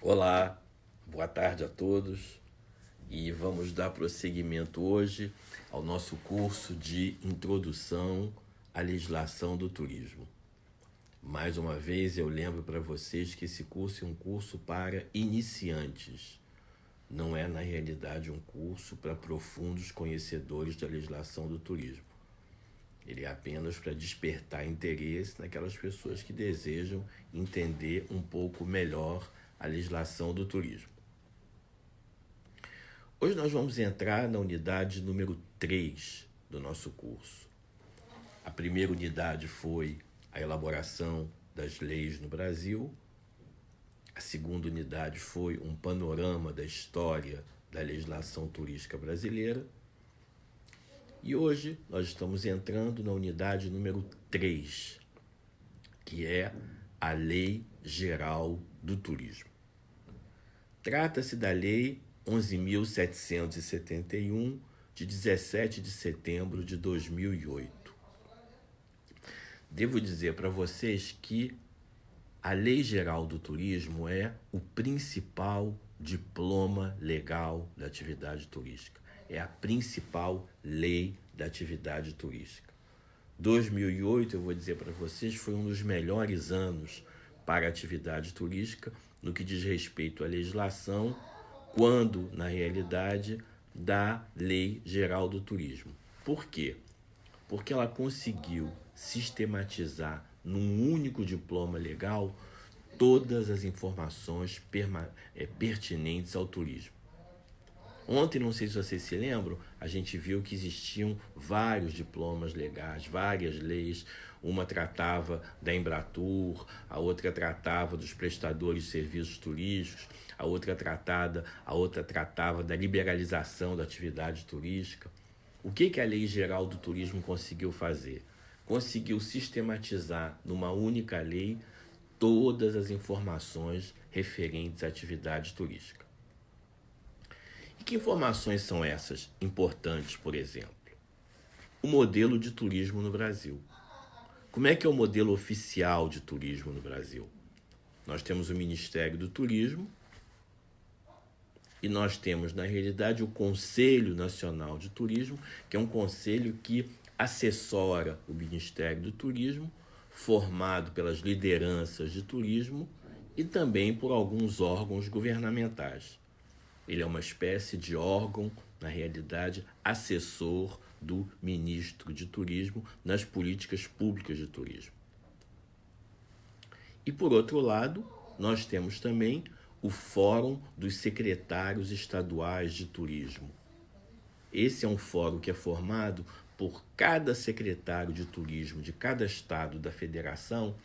Olá, boa tarde a todos e vamos dar prosseguimento hoje ao nosso curso de Introdução à Legislação do Turismo. Mais uma vez eu lembro para vocês que esse curso é um curso para iniciantes, não é na realidade um curso para profundos conhecedores da legislação do turismo. Ele é apenas para despertar interesse naquelas pessoas que desejam entender um pouco melhor a legislação do turismo. Hoje nós vamos entrar na unidade número 3 do nosso curso. A primeira unidade foi a elaboração das leis no Brasil. A segunda unidade foi um panorama da história da legislação turística brasileira. E hoje nós estamos entrando na unidade número 3, que é a Lei Geral do Turismo. Trata-se da Lei 11.771, de 17 de setembro de 2008. Devo dizer para vocês que a Lei Geral do Turismo é o principal diploma legal da atividade turística. É a principal lei da atividade turística. 2008, eu vou dizer para vocês, foi um dos melhores anos para a atividade turística no que diz respeito à legislação, quando, na realidade, da Lei Geral do Turismo. Por quê? Porque ela conseguiu sistematizar num único diploma legal todas as informações pertinentes ao turismo. Ontem, não sei se vocês se lembram, a gente viu que existiam vários diplomas legais, várias leis. Uma tratava da Embratur, a outra tratava dos prestadores de serviços turísticos, a outra tratava da liberalização da atividade turística. O que a Lei Geral do Turismo conseguiu fazer? Conseguiu sistematizar numa única lei todas as informações referentes à atividade turística. E que informações são essas importantes, por exemplo? O modelo de turismo no Brasil. Como é que é o modelo oficial de turismo no Brasil? Nós temos o Ministério do Turismo e nós temos, na realidade, o Conselho Nacional de Turismo, que é um conselho que assessora o Ministério do Turismo, formado pelas lideranças de turismo e também por alguns órgãos governamentais. Ele é uma espécie de órgão, na realidade, assessor do ministro de turismo nas políticas públicas de turismo. E, por outro lado, nós temos também o Fórum dos Secretários Estaduais de Turismo. Esse é um fórum que é formado por cada secretário de turismo de cada estado da federação.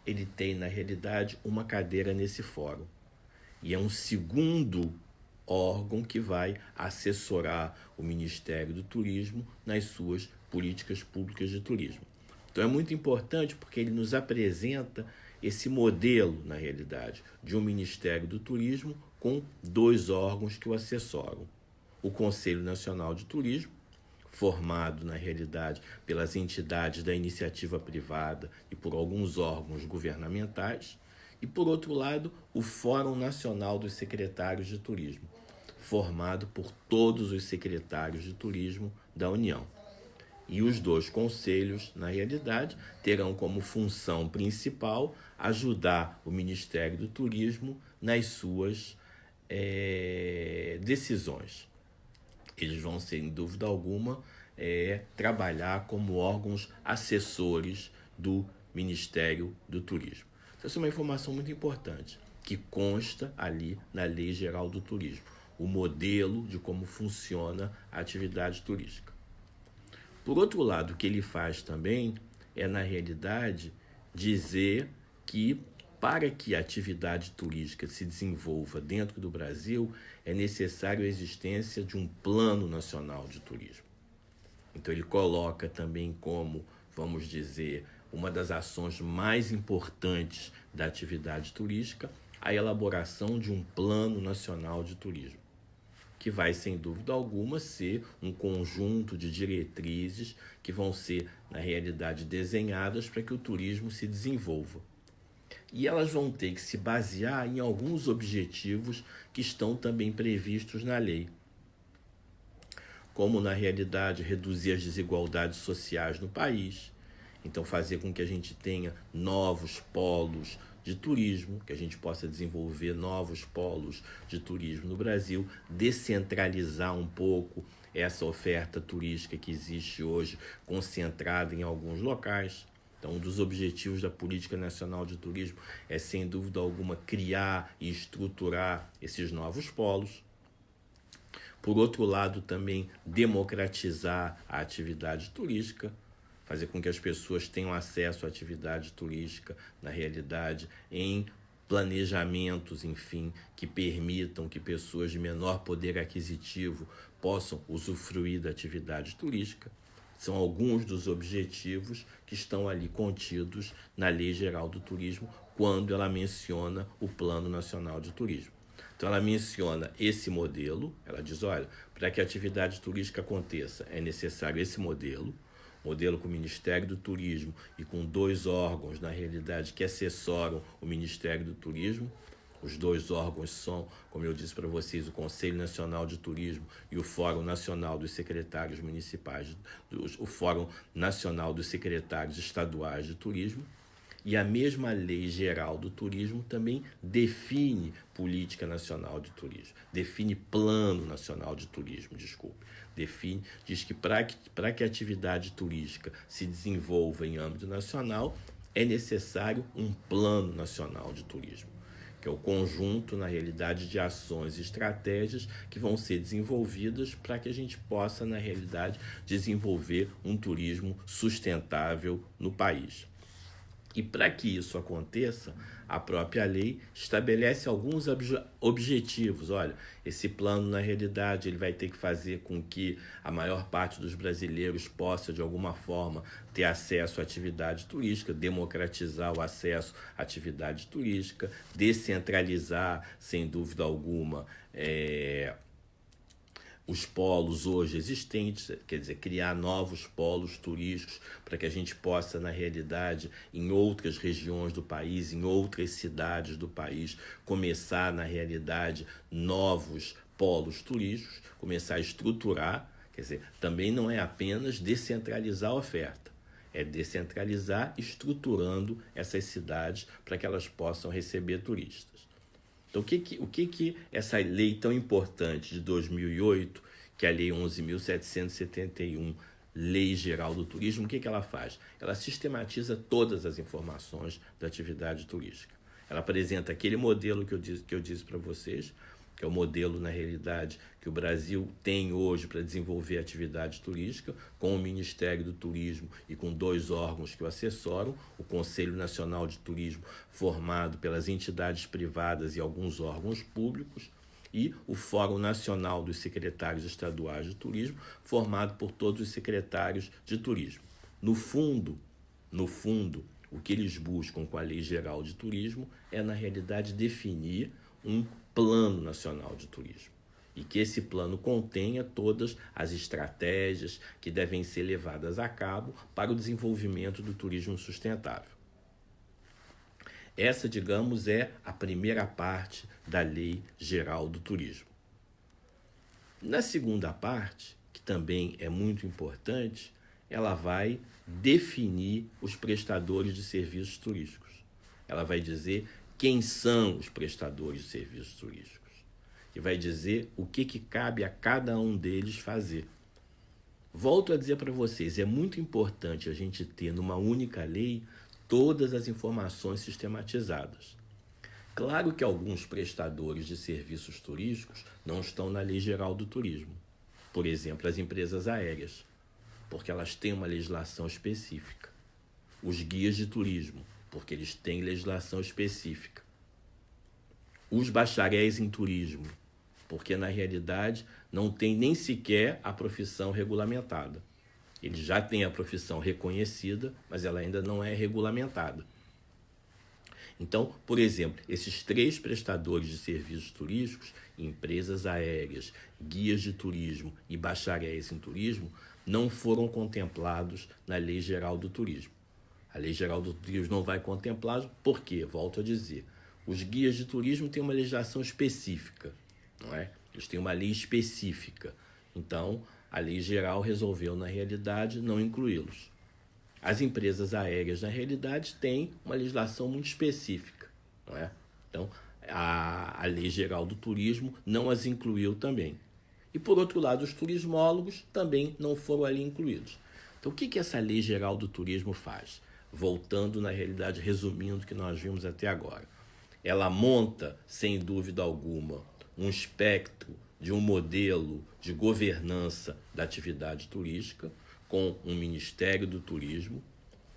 Ele tem, na realidade, uma cadeira nesse fórum. E é um segundo órgão que vai assessorar o Ministério do Turismo nas suas políticas públicas de turismo. Então é muito importante porque ele nos apresenta esse modelo, na realidade, de um Ministério do Turismo com dois órgãos que o assessoram. O Conselho Nacional de Turismo, formado, na realidade, pelas entidades da iniciativa privada e por alguns órgãos governamentais, e, por outro lado, o Fórum Nacional dos Secretários de Turismo, formado por todos os secretários de turismo da União. E os dois conselhos, na realidade, terão como função principal ajudar o Ministério do Turismo nas suas decisões. Eles vão, sem dúvida alguma, trabalhar como órgãos assessores do Ministério do Turismo. Então, essa é uma informação muito importante, que consta ali na Lei Geral do Turismo, o modelo de como funciona a atividade turística. Por outro lado, o que ele faz também é, na realidade, dizer que para que a atividade turística se desenvolva dentro do Brasil, é necessário a existência de um Plano Nacional de Turismo. Então ele coloca também como, vamos dizer, uma das ações mais importantes da atividade turística, a elaboração de um Plano Nacional de Turismo, que vai, sem dúvida alguma, ser um conjunto de diretrizes que vão ser, na realidade, desenhadas para que o turismo se desenvolva. E elas vão ter que se basear em alguns objetivos que estão também previstos na lei, como na realidade reduzir as desigualdades sociais no país, então fazer com que a gente tenha novos polos de turismo, que a gente possa desenvolver novos polos de turismo no Brasil, descentralizar um pouco essa oferta turística que existe hoje, concentrada em alguns locais. Então, um dos objetivos da Política Nacional de Turismo é, sem dúvida alguma, criar e estruturar esses novos polos. Por outro lado, também democratizar a atividade turística, fazer com que as pessoas tenham acesso à atividade turística, na realidade, em planejamentos, enfim, que permitam que pessoas de menor poder aquisitivo possam usufruir da atividade turística. São alguns dos objetivos que estão ali contidos na Lei Geral do Turismo, quando ela menciona o Plano Nacional de Turismo. Então, ela menciona esse modelo, ela diz, olha, para que a atividade turística aconteça, é necessário esse modelo com o Ministério do Turismo e com 2 órgãos, na realidade, que assessoram o Ministério do Turismo. Os 2 órgãos são, como eu disse para vocês, o Conselho Nacional de Turismo e o Fórum Nacional dos Secretários Municipais, o Fórum Nacional dos Secretários Estaduais de Turismo. E a mesma Lei Geral do Turismo também define política nacional de turismo, define plano nacional de turismo, diz que para que a atividade turística se desenvolva em âmbito nacional, é necessário um plano nacional de turismo, que é o conjunto, na realidade, de ações e estratégias que vão ser desenvolvidas para que a gente possa, na realidade, desenvolver um turismo sustentável no país. E para que isso aconteça, a própria lei estabelece alguns objetivos. Olha, esse plano, na realidade, ele vai ter que fazer com que a maior parte dos brasileiros possa, de alguma forma, ter acesso à atividade turística, democratizar o acesso à atividade turística, descentralizar, sem dúvida alguma, os polos hoje existentes, quer dizer, criar novos polos turísticos para que a gente possa, na realidade, em outras regiões do país, em outras cidades do país, começar, na realidade, novos polos turísticos, começar a estruturar, quer dizer, também não é apenas descentralizar a oferta, é descentralizar estruturando essas cidades para que elas possam receber turistas. Então, o que essa lei tão importante de 2008, que é a Lei 11.771, Lei Geral do Turismo, o que ela faz? Ela sistematiza todas as informações da atividade turística. Ela apresenta aquele modelo que eu disse para vocês, que é o modelo, na realidade, que o Brasil tem hoje para desenvolver a atividade turística, com o Ministério do Turismo e com 2 órgãos que o assessoram, o Conselho Nacional de Turismo, formado pelas entidades privadas e alguns órgãos públicos, e o Fórum Nacional dos Secretários Estaduais de Turismo, formado por todos os secretários de turismo. No fundo, o que eles buscam com a Lei Geral de Turismo é, na realidade, definir um Plano Nacional de Turismo e que esse plano contenha todas as estratégias que devem ser levadas a cabo para o desenvolvimento do turismo sustentável. Essa, digamos, é a primeira parte da Lei Geral do Turismo. Na segunda parte, que também é muito importante, ela vai definir os prestadores de serviços turísticos. Ela vai dizer quem são os prestadores de serviços turísticos e vai dizer o que cabe a cada um deles fazer. Volto a dizer para vocês, é muito importante a gente ter numa única lei todas as informações sistematizadas. Claro que alguns prestadores de serviços turísticos não estão na Lei Geral do Turismo. Por exemplo, as empresas aéreas, porque elas têm uma legislação específica. Os guias de turismo, porque eles têm legislação específica. Os bacharéis em turismo, porque na realidade não tem nem sequer a profissão regulamentada. Eles já têm a profissão reconhecida, mas ela ainda não é regulamentada. Então, por exemplo, esses 3 prestadores de serviços turísticos, empresas aéreas, guias de turismo e bacharéis em turismo, não foram contemplados na Lei Geral do Turismo. A Lei Geral do Turismo não vai contemplá-los, por quê? Volto a dizer, os guias de turismo têm uma legislação específica, não é? Eles têm uma lei específica. Então, a lei geral resolveu, na realidade, não incluí-los. As empresas aéreas, na realidade, têm uma legislação muito específica, não é? Então, a Lei Geral do Turismo não as incluiu também. E, por outro lado, os turismólogos também não foram ali incluídos. Então, o que essa Lei Geral do Turismo faz? Voltando, na realidade, resumindo o que nós vimos até agora. Ela monta, sem dúvida alguma, um espectro de um modelo de governança da atividade turística, com um Ministério do Turismo,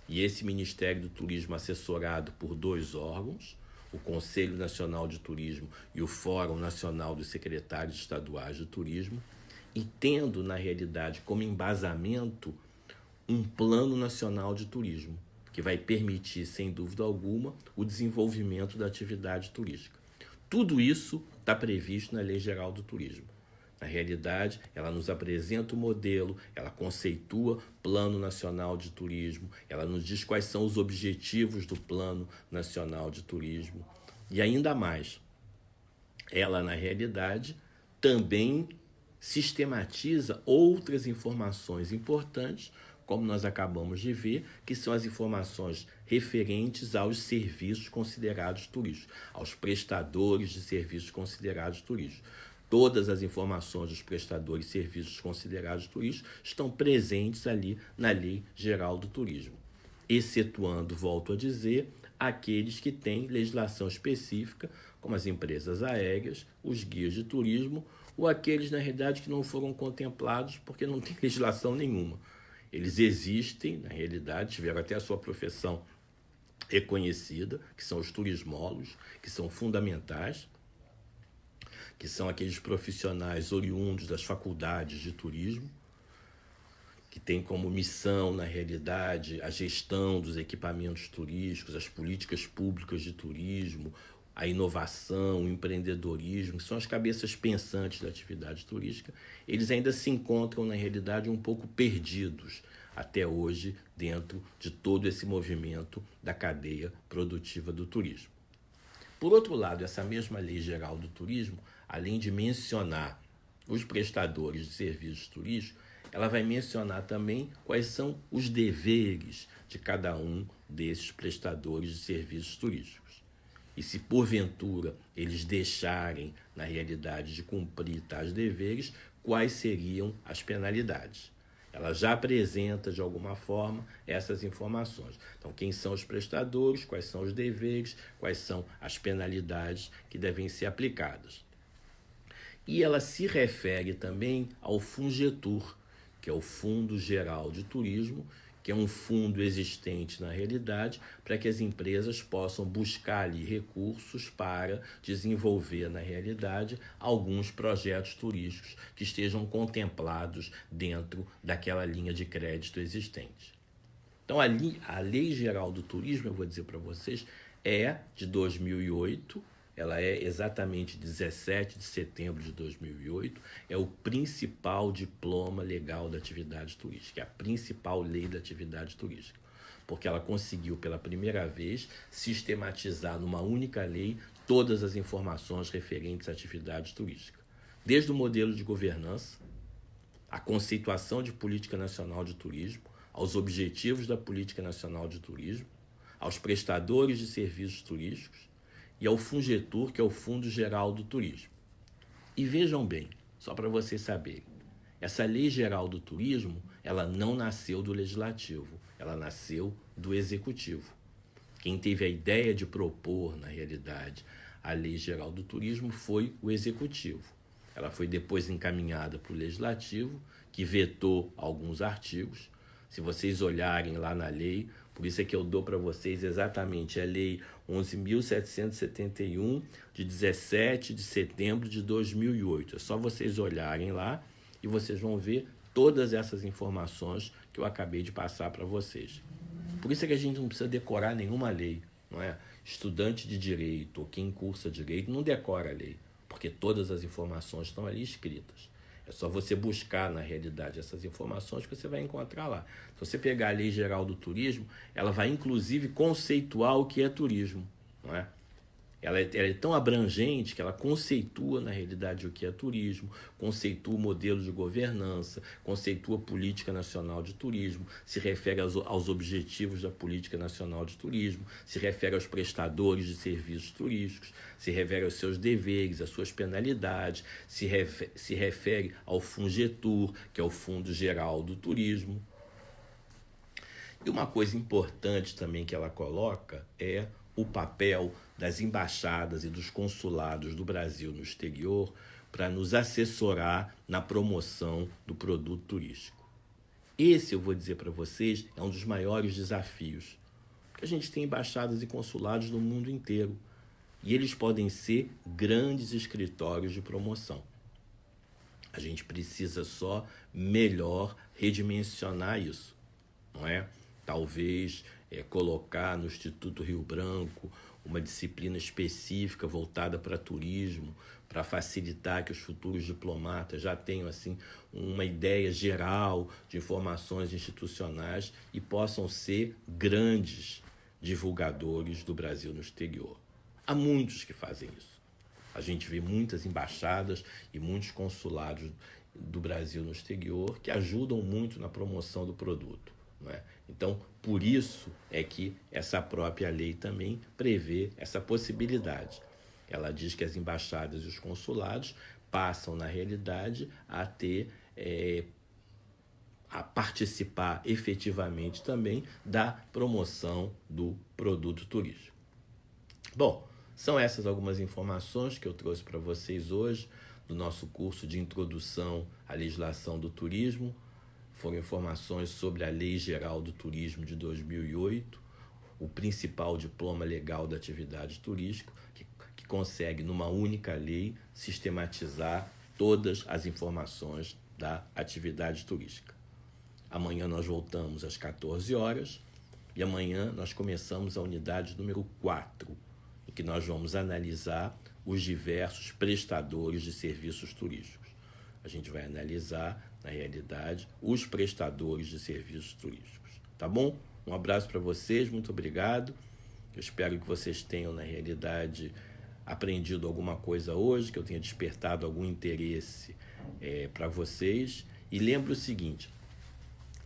e esse Ministério do Turismo assessorado por 2 órgãos, o Conselho Nacional de Turismo e o Fórum Nacional dos Secretários Estaduais de Turismo, e tendo, na realidade, como embasamento, um Plano Nacional de Turismo, que vai permitir, sem dúvida alguma, o desenvolvimento da atividade turística. Tudo isso está previsto na Lei Geral do Turismo. Na realidade, ela nos apresenta o modelo, ela conceitua Plano Nacional de Turismo, ela nos diz quais são os objetivos do Plano Nacional de Turismo. E ainda mais, ela, na realidade, também sistematiza outras informações importantes, como nós acabamos de ver, que são as informações referentes aos serviços considerados turísticos, aos prestadores de serviços considerados turísticos. Todas as informações dos prestadores de serviços considerados turísticos estão presentes ali na Lei Geral do Turismo, excetuando, volto a dizer, aqueles que têm legislação específica, como as empresas aéreas, os guias de turismo, ou aqueles, na realidade, que não foram contemplados porque não tem legislação nenhuma. Eles existem, na realidade, tiveram até a sua profissão reconhecida, que são os turismólogos, que são fundamentais, que são aqueles profissionais oriundos das faculdades de turismo, que têm como missão, na realidade, a gestão dos equipamentos turísticos, as políticas públicas de turismo, a inovação, o empreendedorismo, que são as cabeças pensantes da atividade turística. Eles ainda se encontram, na realidade, um pouco perdidos até hoje dentro de todo esse movimento da cadeia produtiva do turismo. Por outro lado, essa mesma Lei Geral do Turismo, além de mencionar os prestadores de serviços turísticos, ela vai mencionar também quais são os deveres de cada um desses prestadores de serviços turísticos. E se, porventura, eles deixarem, na realidade, de cumprir tais deveres, quais seriam as penalidades? Ela já apresenta, de alguma forma, essas informações. Então, quem são os prestadores, quais são os deveres, quais são as penalidades que devem ser aplicadas. E ela se refere também ao Fungetur, que é o Fundo Geral de Turismo, que é um fundo existente na realidade para que as empresas possam buscar ali recursos para desenvolver na realidade alguns projetos turísticos que estejam contemplados dentro daquela linha de crédito existente. Então, a Lei Geral do Turismo, eu vou dizer para vocês, é de 2008, ela é exatamente 17 de setembro de 2008, é o principal diploma legal da atividade turística, é a principal lei da atividade turística, porque ela conseguiu pela primeira vez sistematizar numa única lei todas as informações referentes à atividade turística, desde o modelo de governança, a conceituação de política nacional de turismo, aos objetivos da política nacional de turismo, aos prestadores de serviços turísticos, e ao Fungetur, que é o Fundo Geral do Turismo. E vejam bem, só para vocês saberem, essa Lei Geral do Turismo, ela não nasceu do Legislativo, ela nasceu do Executivo. Quem teve a ideia de propor, na realidade, a Lei Geral do Turismo foi o Executivo. Ela foi depois encaminhada para o Legislativo, que vetou alguns artigos. Se vocês olharem lá na lei, por isso é que eu dou para vocês exatamente a Lei 11.771, de 17 de setembro de 2008. É só vocês olharem lá e vocês vão ver todas essas informações que eu acabei de passar para vocês. Por isso é que a gente não precisa decorar nenhuma lei, não é? Estudante de direito ou quem cursa direito não decora a lei, porque todas as informações estão ali escritas. É só você buscar, na realidade, essas informações que você vai encontrar lá. Se você pegar a Lei Geral do Turismo, ela vai, inclusive, conceituar o que é turismo, não é? Ela é tão abrangente que ela conceitua, na realidade, o que é turismo, conceitua o modelo de governança, conceitua a política nacional de turismo, se refere aos objetivos da política nacional de turismo, se refere aos prestadores de serviços turísticos, se refere aos seus deveres, às suas penalidades, se refere ao Fungetur, que é o Fundo Geral do Turismo. E uma coisa importante também que ela coloca é o papel das embaixadas e dos consulados do Brasil no exterior para nos assessorar na promoção do produto turístico. Esse, eu vou dizer para vocês, é um dos maiores desafios, porque a gente tem embaixadas e consulados no mundo inteiro e eles podem ser grandes escritórios de promoção. A gente precisa só melhor redimensionar isso, não é? Talvez colocar no Instituto Rio Branco uma disciplina específica voltada para turismo, para facilitar que os futuros diplomatas já tenham assim uma ideia geral de informações institucionais e possam ser grandes divulgadores do Brasil no exterior. Há muitos que fazem isso. A gente vê muitas embaixadas e muitos consulados do Brasil no exterior que ajudam muito na promoção do produto. Não é? Então, por isso é que essa própria lei também prevê essa possibilidade. Ela diz que as embaixadas e os consulados passam, na realidade, a ter, a participar efetivamente também da promoção do produto turístico. Bom, são essas algumas informações que eu trouxe para vocês hoje do nosso curso de Introdução à Legislação do Turismo. Foram informações sobre a Lei Geral do Turismo de 2008, o principal diploma legal da atividade turística, que consegue, numa única lei, sistematizar todas as informações da atividade turística. Amanhã nós voltamos às 14 horas e amanhã nós começamos a unidade número 4, em que nós vamos analisar os diversos prestadores de serviços turísticos. A gente vai analisar, na realidade, os prestadores de serviços turísticos. Tá bom? Um abraço para vocês, muito obrigado. Eu espero que vocês tenham, na realidade, aprendido alguma coisa hoje, que eu tenha despertado algum interesse para vocês. E lembre o seguinte,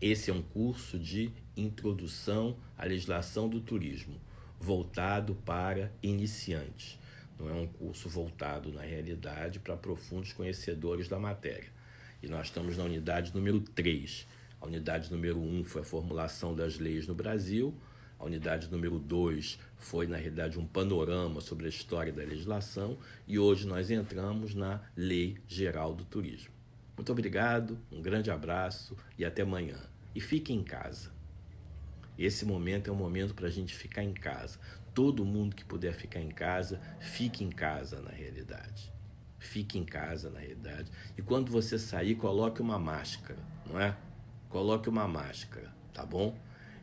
esse é um curso de Introdução à Legislação do Turismo, voltado para iniciantes. Não é um curso voltado, na realidade, para profundos conhecedores da matéria. E nós estamos na unidade número 3. A unidade número 1 foi a formulação das leis no Brasil. A unidade número 2 foi, na realidade, um panorama sobre a história da legislação. E hoje nós entramos na Lei Geral do Turismo. Muito obrigado, um grande abraço e até amanhã. E fique em casa. Esse momento é um momento para a gente ficar em casa. Todo mundo que puder ficar em casa, fique em casa, na realidade. Fique em casa, na realidade. E quando você sair, coloque uma máscara, não é? Coloque uma máscara, tá bom?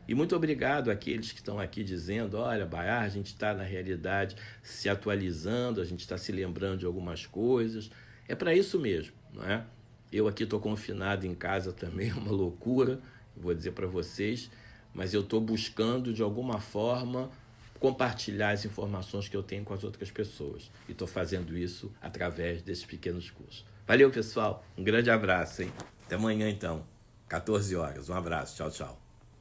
E muito obrigado àqueles que estão aqui dizendo, olha, Baiar, a gente está, na realidade, se atualizando, a gente está se lembrando de algumas coisas. É para isso mesmo, não é? Eu aqui estou confinado em casa também, é uma loucura, vou dizer para vocês, mas eu estou buscando, de alguma forma, compartilhar as informações que eu tenho com as outras pessoas. E estou fazendo isso através desses pequenos cursos. Valeu, pessoal. Um grande abraço, hein? Até amanhã, então. 14 horas. Um abraço. Tchau, tchau.